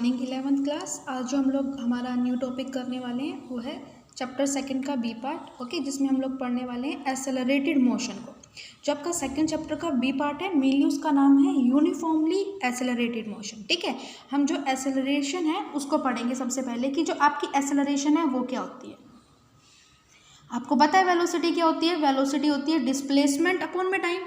Morning 11th class. आज जो हम लोग हमारा न्यू टॉपिक करने वाले हैं वो है चैप्टर सेकंड का बी पार्ट। ओके, जिसमें हम लोग पढ़ने वाले हैं एसेलरेटेड मोशन को। जो आपका सेकंड चैप्टर का बी पार्ट है, मेनली उसका नाम है यूनिफॉर्मली एसेलरेटेड मोशन। ठीक है, हम जो एसेलरेशन है उसको पढ़ेंगे सबसे पहले कि जो आपकी एसेलरेशन है वो क्या होती है। आपको पता है वेलोसिटी क्या होती है? वेलोसिटी होती है डिस्प्लेसमेंट अपॉन में टाइम।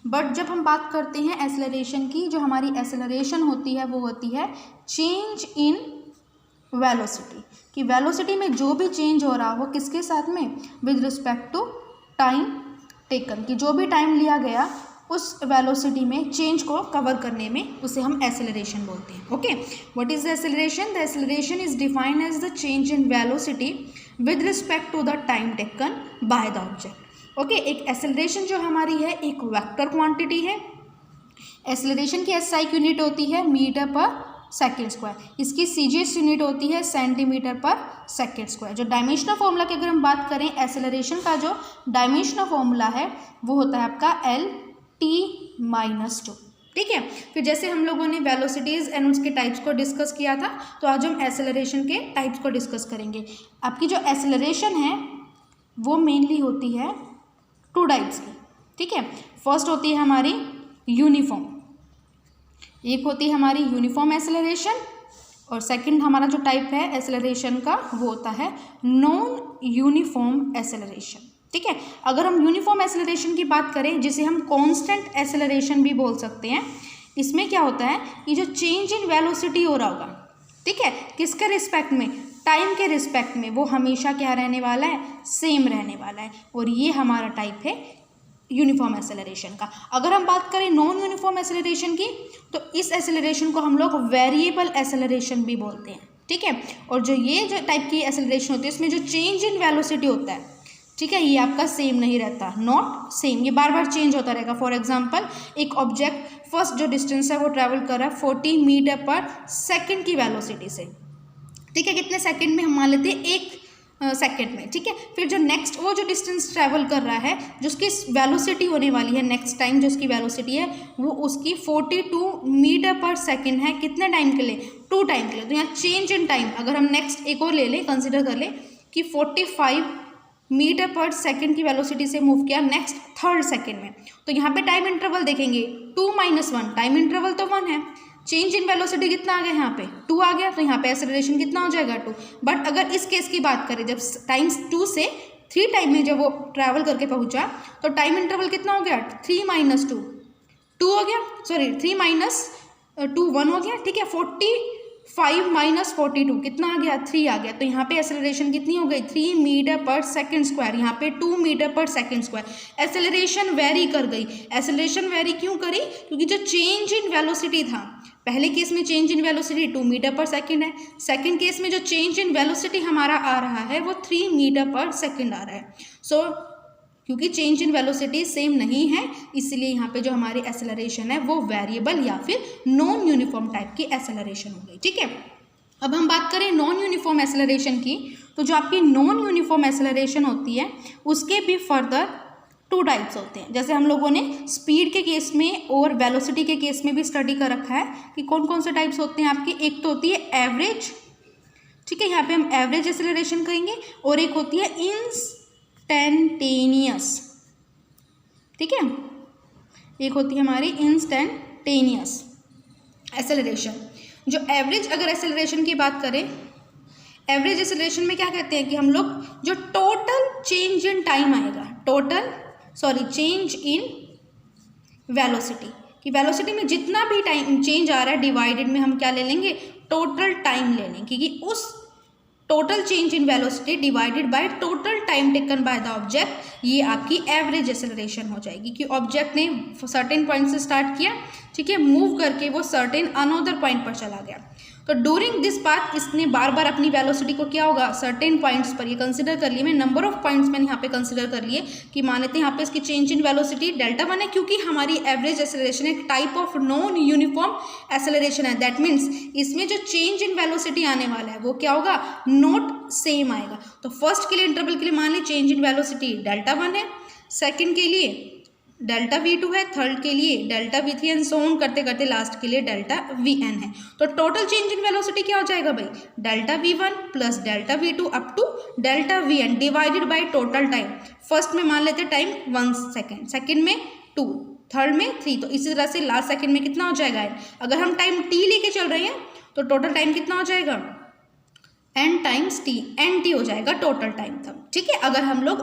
बट जब हम बात करते हैं एसेलरेशन की, जो हमारी एसेलरेशन होती है वो होती है चेंज इन वेलोसिटी। कि वेलोसिटी में जो भी चेंज हो रहा हो किसके साथ में, with respect to time taken. कि जो भी टाइम लिया गया उस वेलोसिटी में चेंज को कवर करने में उसे हम एसेलरेशन बोलते हैं। Okay, what is the acceleration? The acceleration is defined as the change in velocity with respect to the time taken by the object. Okay, एक एसेलरेशन जो हमारी है एक वेक्टर क्वांटिटी है। एसेलरेशन की एसआई यूनिट होती है मीटर पर सेकेंड स्क्वायर। इसकी सीजीएस यूनिट होती है सेंटीमीटर पर सेकेंड स्क्वायर। जो डायमेंशनल फॉर्मूला की अगर हम बात करें, एसेलरेशन का जो डायमेंशनल फॉर्मूला है वो होता है आपका L-T-2। ठीक है, फिर जैसे हम लोगों ने वेलोसिटीज़ एंड उसके टाइप्स को डिस्कस किया था, तो आज हम एसेलरेशन के टाइप्स को डिस्कस करेंगे। आपकी जो एसेलरेशन है वो मेनली होती है टू टाइप्स की। ठीक है, फर्स्ट होती है हमारी यूनिफॉर्म, एक होती है हमारी यूनिफॉर्म एसेलरेशन, और सेकंड हमारा जो टाइप है एसेलरेशन का वो होता है नॉन यूनिफॉर्म एसेलरेशन। ठीक है, अगर हम यूनिफॉर्म एसेलरेशन की बात करें, जिसे हम कांस्टेंट एसेलरेशन भी बोल सकते हैं, इसमें क्या होता है कि जो चेंज इन वेलोसिटी हो रहा होगा, ठीक है, किसके रिस्पेक्ट में, टाइम के रिस्पेक्ट में, वो हमेशा क्या रहने वाला है, सेम रहने वाला है। और ये हमारा टाइप है यूनिफॉर्म एसेलरेशन का। अगर हम बात करें नॉन यूनिफॉर्म एसेलरेशन की, तो इस एसेलरेशन को हम लोग वेरिएबल एसेलरेशन भी बोलते हैं। ठीक है, और जो ये जो टाइप की एसेलरेशन होती है इसमें जो चेंज इन वेलोसिटी होता है, ठीक है, ये आपका सेम नहीं रहता, नॉट सेम, ये बार बार चेंज होता रहेगा। फॉर एग्जांपल, एक ऑब्जेक्ट फर्स्ट जो डिस्टेंस है वो ट्रैवल कर रहा है 40 मीटर पर सेकंड की वेलोसिटी से। ठीक है, कितने सेकंड में, हम मान लेते हैं 1 सेकंड में। ठीक है, फिर जो नेक्स्ट वो जो डिस्टेंस ट्रैवल कर रहा है, जो उसकी वेलोसिटी होने वाली है नेक्स्ट टाइम, जो उसकी वेलोसिटी है वो उसकी 42 मीटर पर सेकंड है। कितने टाइम के लिए, 2 टाइम के लिए। तो यहाँ चेंज इन टाइम अगर हम नेक्स्ट एक और ले लें, कंसिडर कर लें कि 45 मीटर पर सेकंड की वेलोसिटी से मूव किया नेक्स्ट 3rd सेकंड में, तो यहाँ पे टाइम इंटरवल देखेंगे 2 - 1, टाइम इंटरवल तो 1 है। चेंज इन वेलोसिटी कितना आ गया, यहाँ पे 2 आ गया, तो यहाँ पे एक्सेलरेशन कितना हो जाएगा 2। बट अगर इस केस की बात करें, जब टाइम्स 2 से 3 टाइम में जब वो ट्रैवल करके पहुँचा, तो टाइम इंटरवल कितना हो गया, 3 - 2, 2 हो गया, सॉरी 3 - 2 1 हो गया। ठीक है, 45 - 42 कितना आ गया, 3 आ गया। तो यहाँ पे एक्सेलरेशन कितनी हो गई, 3 मीटर पर सेकंड स्क्वायर, यहाँ पे 2 मीटर पर सेकंड स्क्वायर। एक्सेलरेशन वेरी कर गई। एक्सेलरेशन वेरी क्यों करी, क्योंकि जो चेंज इन वेलोसिटी था, पहले केस में चेंज इन वेलोसिटी 2 मीटर पर सेकंड है, सेकंड केस में जो चेंज इन वेलोसिटी हमारा आ रहा है वो 3 मीटर पर सेकंड आ रहा है। सो क्योंकि चेंज इन वेलोसिटी सेम नहीं है, इसलिए यहाँ पे जो हमारी एसेलरेशन है वो वेरिएबल या फिर नॉन यूनिफॉर्म टाइप की एसेलरेशन हो गई। ठीक है, अब हम बात करें नॉन यूनिफॉर्म एसेलरेशन की, तो जो आपकी नॉन यूनिफॉर्म एसेलरेशन होती है उसके भी फर्दर 2 टाइप्स होते हैं। जैसे हम लोगों ने स्पीड के केस में और वेलोसिटी के केस में भी स्टडी कर रखा है कि कौन कौन से टाइप्स होते हैं आपकी। एक तो होती है एवरेज, ठीक है, यहाँ पे हम एवरेज एसेलरेशन कहेंगे, और एक होती है इंस्टेंटेनियस। ठीक है, एक होती है हमारी इंस्टेंटेनियस एसेलरेशन। जो एवरेज अगर एसेलरेशन की बात करें, एवरेज एसेलरेशन में क्या कहते हैं कि हम लोग जो टोटल चेंज इन टाइम आएगा, चेंज इन वेलोसिटी, कि वेलोसिटी में जितना भी टाइम चेंज आ रहा है डिवाइडेड में हम क्या ले लेंगे, टोटल टाइम ले लेंगे, क्योंकि उस total change in velocity divided by total time taken by the object, ये आपकी एवरेज एसेलरेशन हो जाएगी। कि ऑब्जेक्ट ने सर्टेन पॉइंट से स्टार्ट किया, ठीक है, मूव करके वो सर्टेन अनदर पॉइंट पर चला गया, तो ड्यूरिंग दिस पाथ इसने बार बार अपनी वेलोसिटी को क्या होगा, सर्टेन पॉइंट्स पर, ये कंसिडर कर लिए, मैं नंबर ऑफ पॉइंट्स मैंने यहाँ पे कंसिडर कर लिए, कि मान लेते हैं यहाँ पे इसकी चेंज इन वेलोसिटी Δ1 है, क्योंकि हमारी एवरेज एसेलरेशन एक type of non uniform acceleration है। दैट मीन्स इसमें जो चेंज इन वेलोसिटी आने वाला है वो क्या होगा, नॉट सेम आएगा। तो फर्स्ट के लिए इंटरवल के लिए मान ली चेंज इन वेलोसिटी Δ1 है, सेकेंड के लिए डेल्टा V2 है, थर्ड के लिए delta V3 and so on करते करते लास्ट के लिए डेल्टा Vn है। तो टोटल चेंज इन वेलोसिटी क्या हो जाएगा भाई, delta V1 plus delta V2 up to delta Vn divided by total time. First में मान लेते टाइम 1 सेकेंड, सेकेंड में 2, थर्ड में 3, तो इसी तरह से लास्ट सेकेंड में कितना हो जाएगा। अगर हम टाइम t लेके चल रहे हैं तो टोटल टाइम कितना हो जाएगा, n टाइम्स t, nt हो जाएगा टोटल टाइम तब। ठीक है, अगर हम लोग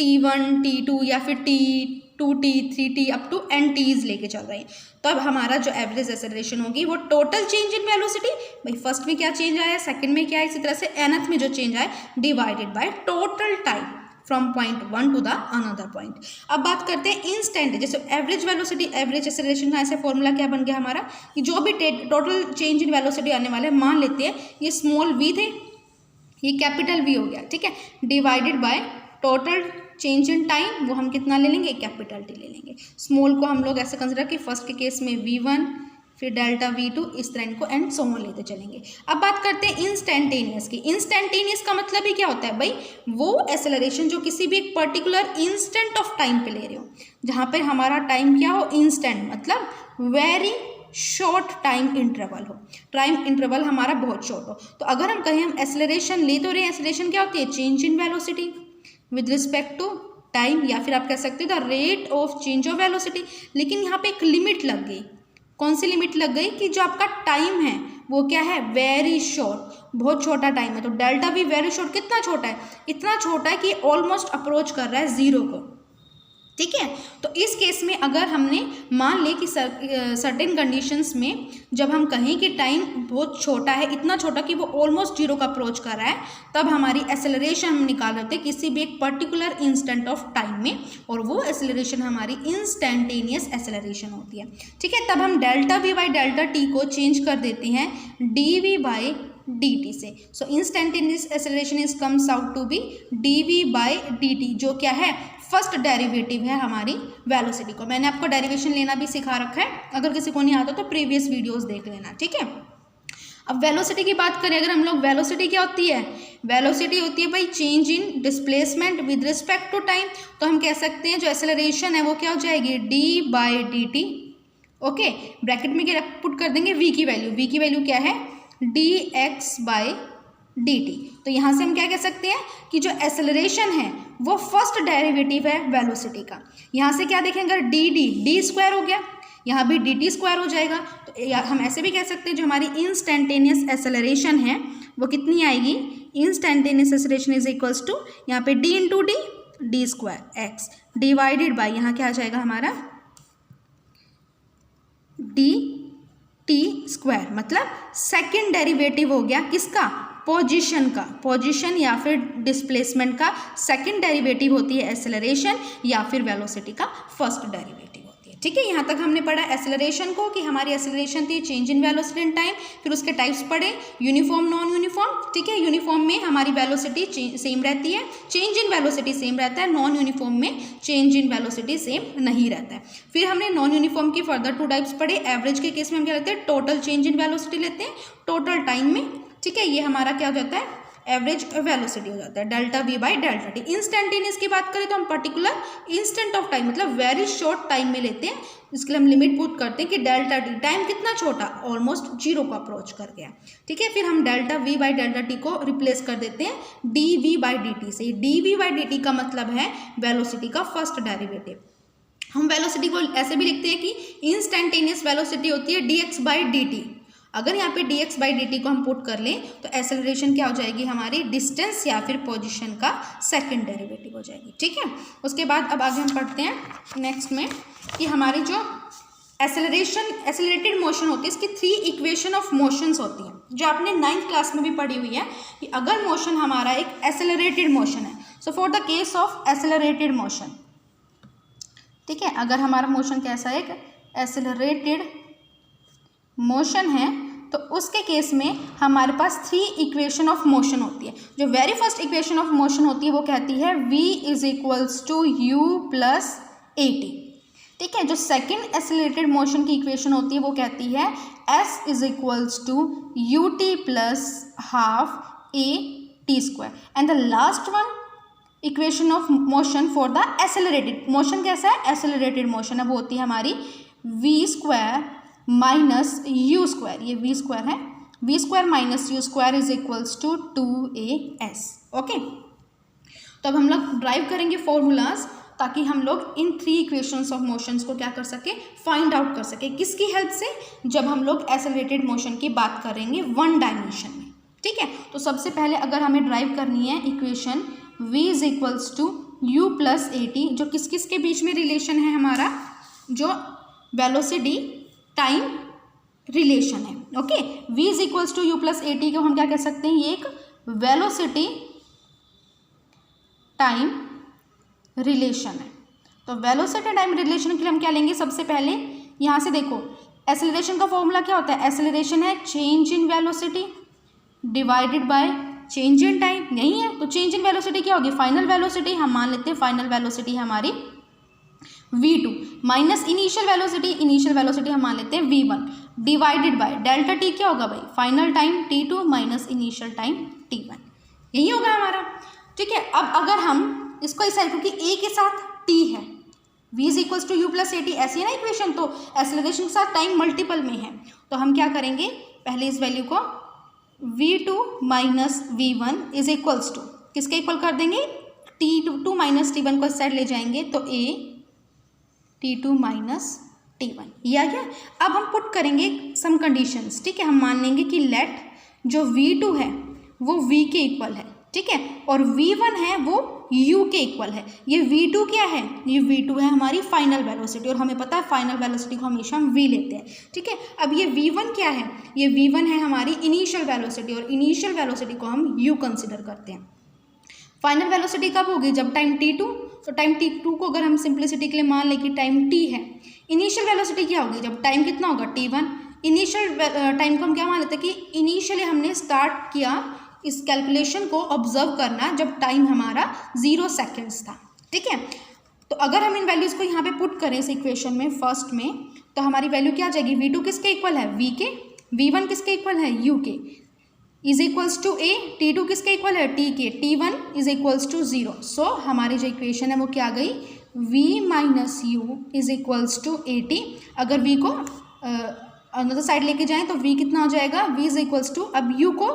t1 t2 या फिर t2t 3t up to nt's लेके चल रहे हैं, तो अब हमारा जो एवरेज एक्सेलरेशन होगी वो टोटल चेंज इन वेलोसिटी, भाई फर्स्ट में क्या चेंज आया, सेकंड में क्या है, इसी तरह से nth में जो चेंज आया divided by total time from point 1 to the another point. अब बात करते हैं इंस्टेंट, जैसे एवरेज वेलोसिटी एवरेज एक्सेलरेशन का ऐसे फॉर्मूला क्या बन गया हमारा, कि जो भी टोटल चेंज इन वेलोसिटी आने वाला है, मान लेते हैं ये स्मॉल v थे, ये कैपिटल V हो गया, ठीक है, divided by total change in time, वो हम कितना ले लेंगे, कैपिटल T ले लेंगे। स्मॉल को हम लोग ऐसे कंसिडर कि फर्स्ट के केस में V1 फिर डेल्टा V2, इस तरह इनको एंड सो ऑन लेते चलेंगे। अब बात करते हैं इंस्टेंटेनियस की। इंस्टेंटेनियस का मतलब ही क्या होता है भाई, वो एक्सेलरेशन जो किसी भी एक पर्टिकुलर इंस्टेंट ऑफ टाइम पे ले रहे हो, जहाँ पर हमारा टाइम क्या हो, इंस्टेंट मतलब वेरी शॉर्ट टाइम इंटरवल हो, टाइम इंटरवल हमारा बहुत शॉर्ट हो। तो अगर हम कहें हम एक्सेलरेशन ले तो रहे हैं, एक्सेलरेशन क्या होती है, change in velocity with respect to time, या फिर आप कह सकते हो the rate of change of velocity. लेकिन यहाँ पे एक लिमिट लग गई, कौन सी लिमिट लग गई, कि जो आपका टाइम है वो क्या है, वेरी शॉर्ट, बहुत छोटा टाइम है। तो डेल्टा V वेरी शॉर्ट कितना छोटा है, इतना छोटा है कि ऑलमोस्ट अप्रोच कर रहा है जीरो को। ठीक है, तो इस केस में अगर हमने मान ले कि सर्टेन कंडीशंस में जब हम कहें कि टाइम बहुत छोटा है, इतना छोटा कि वो ऑलमोस्ट जीरो का अप्रोच कर रहा है, तब हमारी एक्सेलरेशन हम निकाल रहे थे किसी भी एक पर्टिकुलर इंस्टेंट ऑफ टाइम में, और वो एक्सेलरेशन हमारी इंस्टेंटेनियस एक्सेलरेशन होती है। ठीक है, तब हम delta V by delta T को चेंज कर देते हैं dV बाई dt से। So instantaneous acceleration is comes out to be dV by dt, जो क्या है, फर्स्ट डेरिवेटिव है हमारी वेलोसिटी को। मैंने आपको डेरिवेशन लेना भी सिखा रखा है, अगर किसी को नहीं आता तो प्रीवियस वीडियोस देख लेना। ठीक है, अब वेलोसिटी की बात करें, अगर हम लोग, वेलोसिटी क्या होती है, वेलोसिटी होती है भाई change in displacement with respect to time. तो हम कह सकते हैं जो एक्सेलरेशन है वो क्या हो जाएगी, d by dt। Okay, bracket में क्या पुट कर देंगे, v की वैल्यू क्या है, dx बाई dt। तो यहाँ से हम क्या कह सकते हैं कि जो एक्सेलरेशन है वो फर्स्ट डेरिवेटिव है वेलोसिटी का। यहाँ से क्या देखेंगे, अगर डी स्क्वायर हो गया, यहाँ भी dt स्क्वायर हो जाएगा। तो हम ऐसे भी कह सकते हैं जो हमारी इंस्टेंटेनियस एक्सेलरेशन है वो कितनी आएगी, instantaneous acceleration is equals to यहाँ पे d into d square x divided by यहाँ क्या आ जाएगा हमारा dt स्क्वायर, मतलब सेकेंड डेरिवेटिव हो गया किसका, पोजीशन का, पोजीशन या फिर डिस्प्लेसमेंट का सेकंड डेरिवेटिव होती है एक्सेलरेशन, या फिर वेलोसिटी का फर्स्ट डेरिवेटिव होती है। ठीक है, यहाँ तक हमने पढ़ा एक्सेलरेशन को, कि हमारी एक्सेलरेशन थी change in velocity in time, फिर उसके टाइप्स पढ़े, यूनिफॉर्म नॉन यूनिफॉर्म। ठीक है, यूनिफॉर्म में हमारी वेलोसिटी सेम रहती है, चेंज इन वेलोसिटी सेम रहता है, नॉन यूनिफॉर्म में चेंज इन वेलोसिटी सेम नहीं रहता है। फिर हमने नॉन यूनिफॉर्म की फर्दर 2 टाइप्स पढ़े। एवरेज के केस में हम क्या लेते हैं, टोटल चेंज इन वेलोसिटी लेते हैं टोटल टाइम में। ठीक है, ये हमारा क्या हो जाता है, एवरेज वेलोसिटी हो जाता है, delta V by delta T। Instantaneous की बात करें तो हम पर्टिकुलर इंस्टेंट ऑफ टाइम मतलब वेरी शॉर्ट टाइम में लेते हैं, इसके लिए हम लिमिट पुट करते हैं कि डेल्टा T टाइम कितना छोटा, ऑलमोस्ट जीरो को अप्रोच कर गया। ठीक है, फिर हम delta V by delta T को रिप्लेस कर देते हैं dV बाई dt से। dV बाई dt का मतलब है वेलोसिटी का फर्स्ट डेरिवेटिव। हम वेलोसिटी को ऐसे भी लिखते हैं कि इंस्टेंटेनियस वेलोसिटी होती है dx बाई dt। अगर यहाँ पे dx बाई dt को हम पुट कर लें तो एक्सेलरेशन क्या हो जाएगी हमारी, डिस्टेंस या फिर पोजीशन का सेकंड डेरिवेटिव हो जाएगी। ठीक है, उसके बाद अब आगे हम पढ़ते हैं नेक्स्ट में कि हमारी जो एक्सेलरेटेड मोशन होती है, इसकी 3 इक्वेशन ऑफ मोशंस होती हैं, जो आपने 9th क्लास में भी पढ़ी हुई है, कि अगर मोशन हमारा एक एक्सेलरेटेड मोशन है, so for the case of accelerated motion, ठीक है, अगर हमारा मोशन कैसा है, एक एक्सेलरेटेड मोशन है, तो उसके केस में हमारे पास 3 इक्वेशन ऑफ मोशन होती है। जो very first equation of motion होती है वो कहती है v is equals to u plus a t. ठीक है, जो सेकंड एक्सेलरेटेड मोशन की इक्वेशन होती है वो कहती है s is equals to ut plus half a t square, and the last one equation of motion for the accelerated motion कैसा है, एसेलरेटेड मोशन है, वो होती है हमारी v square minus u square, ये वी स्क्वायर है, v square minus u square is equals to 2as। Okay, तो अब हम लोग ड्राइव करेंगे फॉर्मूलाज ताकि हम लोग इन 3 इक्वेशंस ऑफ मोशंस को क्या कर सके, फाइंड आउट कर सके। किसकी हेल्प से, जब हम लोग एसेलरेटेड मोशन की बात करेंगे 1 डायमेंशन में। ठीक है, तो सबसे पहले अगर हमें ड्राइव करनी है equation v is equals to u plus a t, जो किस किस के बीच में रिलेशन है हमारा, जो वेलोसिटी टाइम रिलेशन है। Okay, v is equals to u plus a t को हम क्या कह सकते हैं, ये एक वेलोसिटी टाइम रिलेशन है। तो वेलोसिटी टाइम रिलेशन के लिए हम क्या लेंगे, सबसे पहले यहाँ से देखो एसेलरेशन का फॉर्मूला क्या होता है, एसेलरेशन है change in velocity divided by change in time, यही है। तो चेंज इन वेलोसिटी क्या होगी, फाइनल वेलोसिटी, हम मान लेते हैं फाइनल वेलोसिटी हमारी v2 माइनस इनिशियल वेलोसिटी हम मान लेते हैं v1 divided by delta T क्या होगा भाई, final time t2 minus initial time t1, यही होगा हमारा। ठीक है, अब अगर हम इसको इस क्योंकि a के साथ t है, v is equals to u plus a t, ऐसी है ना इक्वेशन, तो एसेलरेशन के साथ टाइम मल्टीपल में है, तो हम क्या करेंगे, पहले इस वैल्यू को v2 minus v1 is equals to किसके इक्वल कर देंगे, t2 माइनस t1 को इस साइड ले जाएंगे तो a t2 माइनस t1, ये आ गया। अब हम पुट करेंगे सम कंडीशंस। ठीक है, हम मान लेंगे कि लेट जो v2 है वो v के इक्वल है, ठीक है, और v1 है वो u के इक्वल है। ये v2 क्या है, ये v2 है हमारी फाइनल वेलोसिटी, और हमें पता है फाइनल वेलोसिटी को हमेशा हम v लेते हैं। ठीक है, अब ये v1 क्या है, ये v1 है हमारी इनिशियल वेलोसिटी, और इनिशियल वेलोसिटी को हम u कंसिडर करते हैं। फाइनल वेलोसिटी कब होगी, जब टाइम t2, तो टाइम t2 को अगर हम सिंप्लिसिटी के लिए मान लें कि टाइम t है। इनिशियल वेलोसिटी क्या होगी, जब टाइम कितना होगा t1। इनिशियल टाइम को हम क्या मान लेते हैं कि इनिशियली हमने स्टार्ट किया इस कैलकुलेशन को ऑब्जर्व करना जब टाइम हमारा 0 सेकेंड्स था। ठीक है, तो अगर हम इन वैल्यूज़ को यहाँ पे पुट करें इस इक्वेशन में फर्स्ट में, तो हमारी वैल्यू क्या आ जाएगी, v2 किसके इक्वल है, v के, v1 किसके इक्वल है, u के, is equals to a, t2 किसके इक्वल है, t के, t1 इज इक्वल्स टू 0। सो हमारी जो इक्वेशन है वो क्या आ गई, v minus u is equals to a t. अगर v को अनदर साइड लेके जाएं तो v कितना हो जाएगा, v इज इक्वल्स टू, अब u को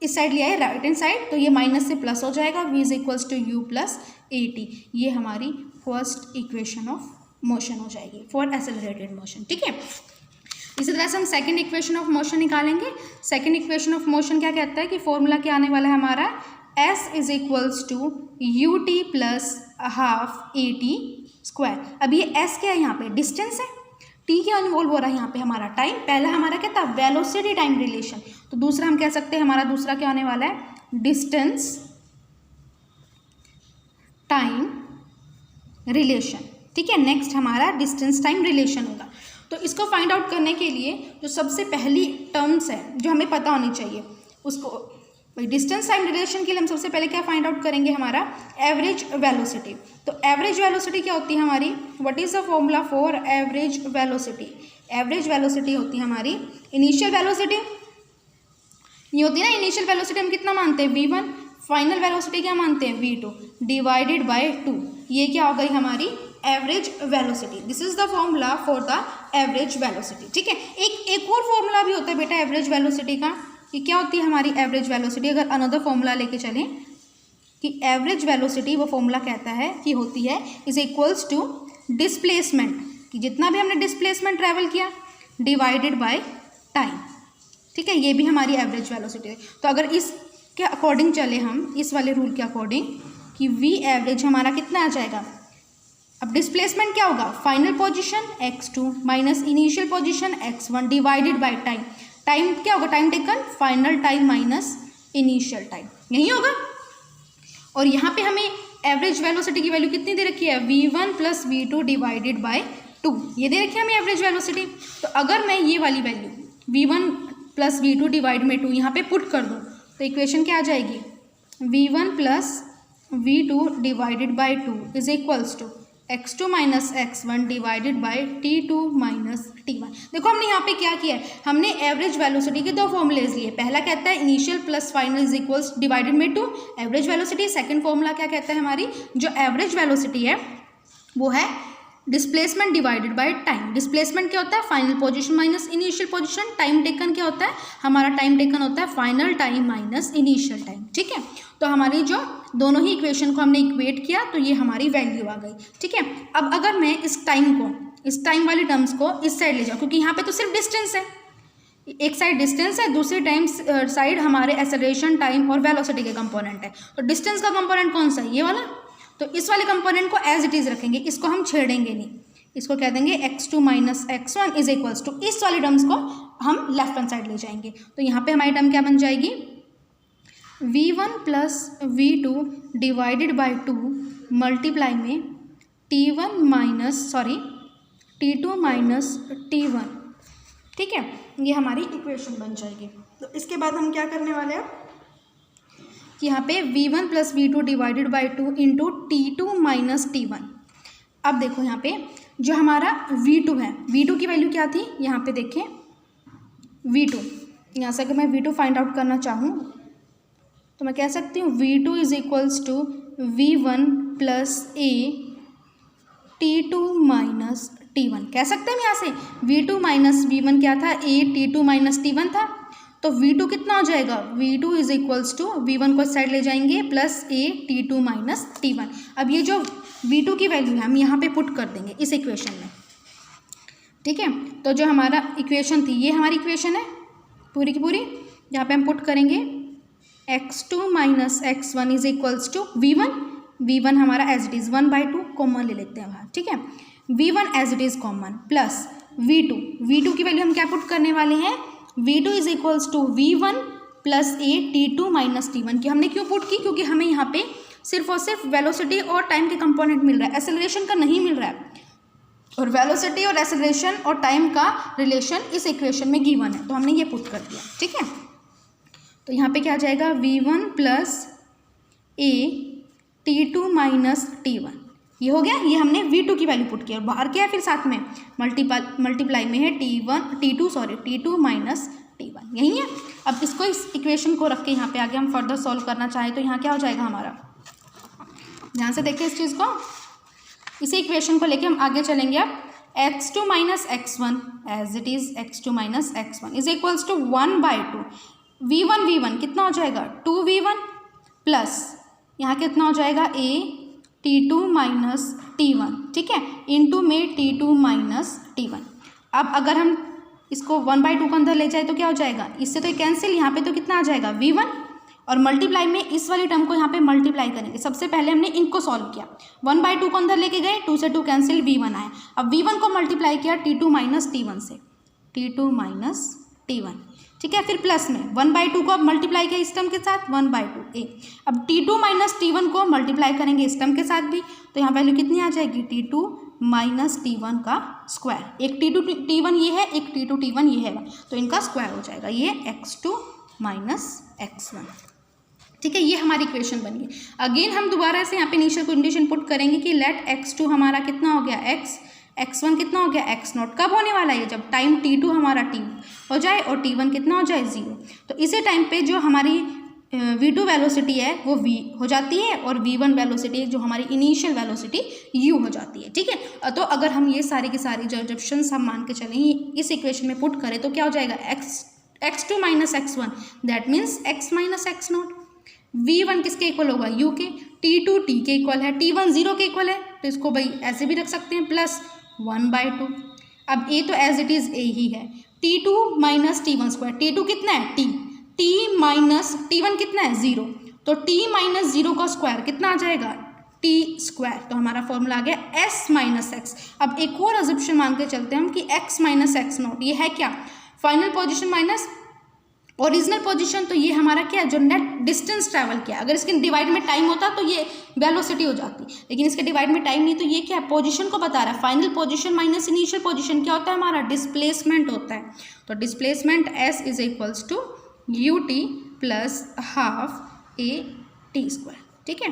इस साइड ले आए राइट हैंड साइड, तो ये माइनस से प्लस हो जाएगा, v is equals to u plus a t. ये हमारी फर्स्ट इक्वेशन ऑफ मोशन हो जाएगी फॉर एसेलरेटेड मोशन। ठीक है, इसी तरह से हम सेकंड इक्वेशन ऑफ मोशन निकालेंगे। सेकंड इक्वेशन ऑफ मोशन क्या कहता है कि फॉर्मूला क्या आने वाला है हमारा, s is equals to u t plus half a t square. अब ये s क्या है, यहाँ पे डिस्टेंस है, t क्या इन्वॉल्व हो रहा है यहाँ पे, हमारा टाइम। पहला हमारा क्या था, वेलोसिटी टाइम रिलेशन, तो दूसरा हम कह सकते हैं हमारा दूसरा क्या आने वाला है, डिस्टेंस टाइम रिलेशन। ठीक है, नेक्स्ट हमारा डिस्टेंस टाइम रिलेशन होगा। तो इसको फाइंड आउट करने के लिए जो सबसे पहली टर्म्स है जो हमें पता होनी चाहिए, उसको भाई डिस्टेंस टाइम रिलेशन के लिए हम सबसे पहले क्या फाइंड आउट करेंगे, हमारा एवरेज वेलोसिटी। तो एवरेज वेलोसिटी क्या होती है हमारी, what is the formula for average velocity. Average velocity होती है हमारी इनिशियल वेलोसिटी, ये होती है ना इनिशियल वेलोसिटी हम कितना मानते हैं, v1, फाइनल वेलोसिटी क्या मानते हैं, v2 डिवाइडेड बाय 2, ये क्या हो गई हमारी average velocity. This is the formula for the average velocity. ठीक है, एक और फॉर्मूला भी होता है बेटा एवरेज वेलोसिटी का, कि क्या होती है हमारी एवरेज वेलोसिटी। अगर अनदर फॉर्मूला लेके चलें कि एवरेज वेलोसिटी, वो फॉर्मूला कहता है कि होती है इज इक्वल्स टू डिस्प्लेसमेंट, कि जितना भी हमने डिस्प्लेसमेंट ट्रैवल किया डिवाइडेड बाय टाइम। ठीक है, ये भी हमारी एवरेज वेलोसिटी है। तो अगर इसके अकॉर्डिंग चले हम, इस वाले रूल के अकॉर्डिंग, कि वी एवरेज हमारा कितना आ जाएगा, अब डिस्प्लेसमेंट क्या होगा, final position x2 minus initial position x1 divided by time. Time क्या होगा, time taken, final time minus initial time, यही होगा। और यहाँ पे हमें एवरेज वेलोसिटी की वैल्यू कितनी दे रखी है, v1 plus v2 divided by 2, ये दे रखी है हमें एवरेज वेलोसिटी। तो अगर मैं ये वाली value v1 plus v2 divide में 2 यहाँ पे पुट कर दूँ तो इक्वेशन क्या आ जाएगी, v1 plus v2 divided by 2 is equals to x2 minus x1 divided by t2 minus t1। देखो हमने यहाँ पे क्या किया है, हमने एवरेज वेलोसिटी के दो फॉर्मूलेज लिए। पहला कहता है initial plus final is equals divided by 2 average velocity. Second formula क्या कहता है, हमारी जो एवरेज वेलोसिटी है वो है displacement divided by time. Displacement क्या होता है, final position minus initial position. Time taken क्या होता है, हमारा टाइम टेकन होता है final time minus initial time. ठीक है, तो हमारी जो दोनों ही इक्वेशन को हमने इक्वेट किया तो ये हमारी वैल्यू आ गई। ठीक है, अब अगर मैं इस टाइम वाली टर्म्स को इस साइड ले जाऊँ, क्योंकि यहाँ पे तो सिर्फ डिस्टेंस है, एक साइड डिस्टेंस है, दूसरी साइड हमारे एक्सेलरेशन टाइम और वेलोसिटी के कंपोनेंट है। तो डिस्टेंस का कंपोनेंट कौन सा है, ये वाला। तो इस वाले कंपोनेंट को एज इट इज़ रखेंगे, इसको हम छेड़ेंगे नहीं। इसको कह देंगे x2 minus x1 is equals to, इस वाली टर्म्स को हम लेफ्ट हैंड साइड ले जाएंगे। तो यहाँ पे हमारी टर्म क्या बन जाएगी, v1 plus v2 divided by 2 multiply में t2 माइनस t1। ठीक है, ये हमारी इक्वेशन बन जाएगी। तो इसके बाद हम क्या करने वाले हैं कि यहाँ पे v1 plus v2 divided by 2 into t2 minus t1। अब देखो यहाँ पे जो हमारा v2 है, v2 की वैल्यू क्या थी, यहाँ पे देखें v2, यहाँ से अगर मैं v2 फाइंड आउट करना चाहूँ तो मैं कह सकती हूँ v2 is equals to v1 plus a t2 minus t1। कह सकते हैं यहाँ से v2 माइनस v1 क्या था, a t2 माइनस t1 था। तो v2 कितना हो जाएगा, v2 is equals to v1 को साइड ले जाएंगे plus a t2 minus t1। अब ये जो v2 की वैल्यू है हम यहाँ पे पुट कर देंगे इस इक्वेशन में। ठीक है, तो जो हमारा इक्वेशन थी ये हमारी इक्वेशन है पूरी की पूरी, यहाँ पे हम पुट करेंगे x2 minus x1 is equals to v1 हमारा एज इट इज़ 1/2 कॉमन ले लेते हैं बाहर। ठीक है, v1 as it is common plus v2 की वैल्यू हम क्या पुट करने वाले हैं, v2 is equals to v1 plus a t2 minus t1 की हमने क्यों पुट की, क्योंकि हमें यहाँ पे सिर्फ और सिर्फ वेलोसिटी और टाइम के कंपोनेंट मिल रहा है, एक्सेलरेशन का नहीं मिल रहा है। और वेलोसिटी और एक्सेलरेशन और टाइम का रिलेशन इस इक्वेशन में गिवन है, तो हमने ये पुट कर दिया। ठीक है, तो यहाँ पे क्या आ जाएगा v1 plus a t2 minus t1, ये हो गया। ये हमने v2 की वैल्यू पुट किया और बाहर क्या है फिर साथ में मल्टीप्लाई में है t2 माइनस t1, यही है। अब इसको इस इक्वेशन को रख के यहाँ पे आगे हम फर्दर सॉल्व करना चाहें तो यहाँ क्या हो जाएगा हमारा, ध्यान से देखिए इस चीज़ को, इसी इक्वेशन को लेके हम आगे चलेंगे। अब x2 minus x1 as it is x2 minus x1 is equals to 1/2 v1 कितना हो जाएगा 2v1 प्लस यहाँ कितना हो जाएगा a t2 माइनस t1। ठीक है, इंटू में t2 माइनस t1। अब अगर हम इसको 1/2 को अंदर ले जाए तो क्या हो जाएगा, इससे तो कैंसिल, यहाँ पे तो कितना आ जाएगा v1 और मल्टीप्लाई में इस वाली टर्म को यहाँ पे मल्टीप्लाई करेंगे। सबसे पहले हमने इनको सॉल्व किया, 1/2 को अंदर लेके गए, 2 से 2 कैंसिल, v1 आया। अब v1 को मल्टीप्लाई किया t2 माइनस t1 से, t2 माइनस t1। ठीक है, फिर प्लस में 1/2 को अब मल्टीप्लाई किया इस टर्म के साथ 1/2 a। अब t2 माइनस t1 को मल्टीप्लाई करेंगे इस टर्म के साथ भी, तो यहाँ वैल्यू कितनी आ जाएगी t2 माइनस t1 का स्क्वायर। एक t2 t1 ये है, एक t2 t1 ये है, तो इनका स्क्वायर हो जाएगा, ये x2 माइनस x1। ठीक है, ये हमारी इक्वेशन बन गई। अगेन हम दोबारा से यहाँ पे इनिशियल कंडीशन पुट करेंगे कि लेट x2 हमारा कितना हो गया x1 कितना हो गया x0। कब होने वाला है, जब टाइम t2 हमारा t हो जाए और t1 कितना हो जाए 0। तो इसी टाइम पे जो हमारी v2 वेलोसिटी है वो v हो जाती है और v1 वेलोसिटी जो हमारी इनिशियल वेलोसिटी u हो जाती है। ठीक है, तो अगर हम ये सारी की सारी जो ऑप्शंस हम मान के चलें इस इक्वेशन में पुट करें तो क्या हो जाएगा x2 minus x1 that means x minus x0। v1 किसके इक्वल होगा u के, t2 t के इक्वल है, t1 0 के इक्वल है, तो इसको भाई ऐसे भी रख सकते हैं प्लस 1/2। अब a तो एज इट इज़ a ही है, t2 minus t1 square, t2 कितना है t माइनस t1 कितना है 0, तो t माइनस 0 का स्क्वायर कितना आ जाएगा t स्क्वायर। तो हमारा फॉर्मूला आ गया s माइनस एक्स। अब एक और अजम्पशन मान के चलते हैं हम कि x माइनस x0 ये है क्या, final position minus original position. तो ये हमारा क्या है, जो नेट डिस्टेंस ट्रैवल किया। अगर इसके डिवाइड में टाइम होता तो ये वेलोसिटी हो जाती, लेकिन इसके डिवाइड में टाइम नहीं, तो ये क्या है, पोजीशन को बता रहा है। Final position minus initial position क्या होता है, हमारा डिस्प्लेसमेंट होता है। तो displacement s is equals to ut plus half a t square. ठीक है,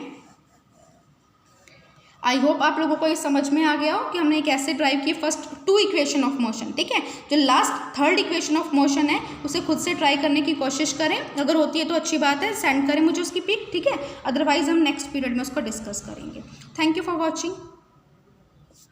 आई होप आप लोगों को ये समझ में आ गया हो कि हमने कैसे ड्राइव की फर्स्ट 2 इक्वेशन ऑफ मोशन। ठीक है, जो last 3rd equation of motion है उसे खुद से ट्राई करने की कोशिश करें, अगर होती है तो अच्छी बात है, सेंड करें मुझे उसकी पिक। ठीक है, अदरवाइज हम नेक्स्ट पीरियड में उसको डिस्कस करेंगे। Thank you for watching.